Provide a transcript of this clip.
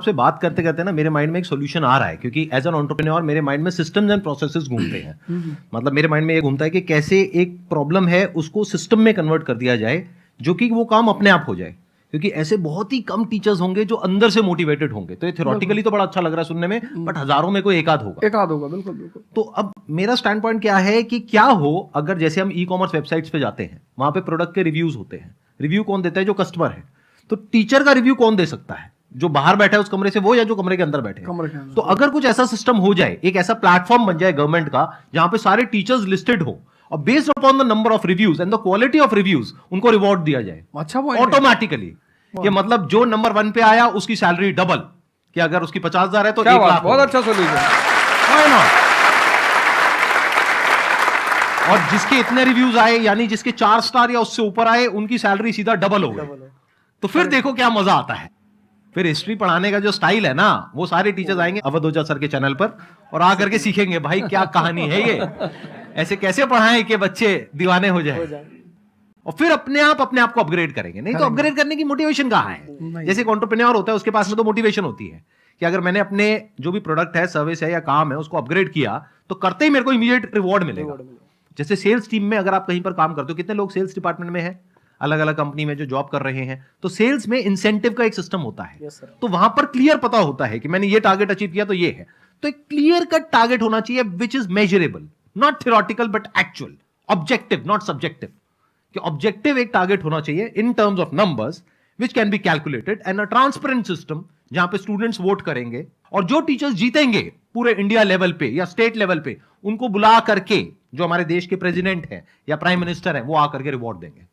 आपसे बात करते करते ना मेरे माइंड में एक सॉल्यूशन आ रहा है, क्योंकि एज एन एंटरप्रेन्योर मेरे माइंड में सिस्टम्स एंड प्रोसेसेस घूमते हैं। मतलब मेरे माइंड में ये घूमता है कि कैसे एक प्रॉब्लम है उसको सिस्टम में कन्वर्ट कर दिया जाए, जो कि वो काम अपने आप हो जाए। क्योंकि ऐसे बहुत ही कम टीचर्स होंगे जो अंदर से मोटिवेटेड होंगे। तो ये थ्योरेटिकली तो बड़ा अच्छा लग रहा है सुनने में, बट हजारों में कोई एक आध होगा। बिल्कुल बिल्कुल। तो अब मेरा स्टैंड पॉइंट क्या है कि क्या हो अगर जैसे हम ई कॉमर्स वेबसाइट्स पे जाते हैं, वहां पे प्रोडक्ट के रिव्यूज होते हैं। रिव्यू कौन देता है? जो कस्टमर है। तो टीचर का रिव्यू कौन दे सकता है? जो बाहर बैठा है उस कमरे से वो, या जो कमरे के अंदर बैठे हैं। तो अगर कुछ ऐसा सिस्टम हो जाए, एक ऐसा प्लेटफॉर्म बन जाए गवर्नमेंट का जहां पे सारे टीचर्स लिस्टेड हो और based upon the number of reviews and the quality of reviews उनको रिवॉर्ड दिया जाए अच्छा ऑटोमेटिकली। कि मतलब जो नंबर 1 पे आया उसकी सैलरी डबल, कि अगर उसकी 50,000 है तो 1 लाख। बहुत अच्छा सोल्यूशन। और जिसके इतने रिव्यूज आए, यानी जिसके 4 स्टार या उससे ऊपर आए, उनकी सैलरी सीधा डबल हो गई। तो फिर देखो क्या मजा आता है। फिर हिस्ट्री पढ़ाने का जो स्टाइल है ना, वो सारे टीचर्स आएंगे अवध ओझा सर के चैनल पर और आकर के सीखेंगे भाई क्या कहानी है ये, ऐसे कैसे पढ़ाएं कि बच्चे दीवाने हो जाए। और फिर अपने आप को अपग्रेड करेंगे। नहीं तो अपग्रेड करने की मोटिवेशन कहां है? जैसे एक एंटरप्रेन्योर होता है, उसके पास में तो मोटिवेशन होती है कि अगर मैंने अपने जो भी प्रोडक्ट है, सर्विस है या काम है, उसको अपग्रेड किया तो करते ही मेरे को इमीडिएट रिवॉर्ड मिलेगा। जैसे सेल्स टीम में अगर आप कहीं पर काम करते हो, कितने लोग सेल्स डिपार्टमेंट में है, अलग अलग कंपनी में जो जॉब कर रहे हैं, तो सेल्स में इंसेंटिव का एक सिस्टम होता है। तो वहां पर क्लियर पता होता है कि मैंने ये टारगेट अचीव किया तो ये है। तो एक क्लियर कट टारगेट होना चाहिए which is measurable, not theoretical but actual, objective not subjective. कि ऑब्जेक्टिव एक टारगेट होना चाहिए in terms of numbers which can be calculated, and a transparent system जहां पे स्टूडेंट्स वोट करेंगे और जो टीचर्स जीतेंगे पूरे इंडिया लेवल पे या स्टेट लेवल पे, उनको बुला करके जो हमारे देश के प्रेसिडेंट हैं या प्राइम मिनिस्टर हैं, वो आकर के रिवॉर्ड देंगे।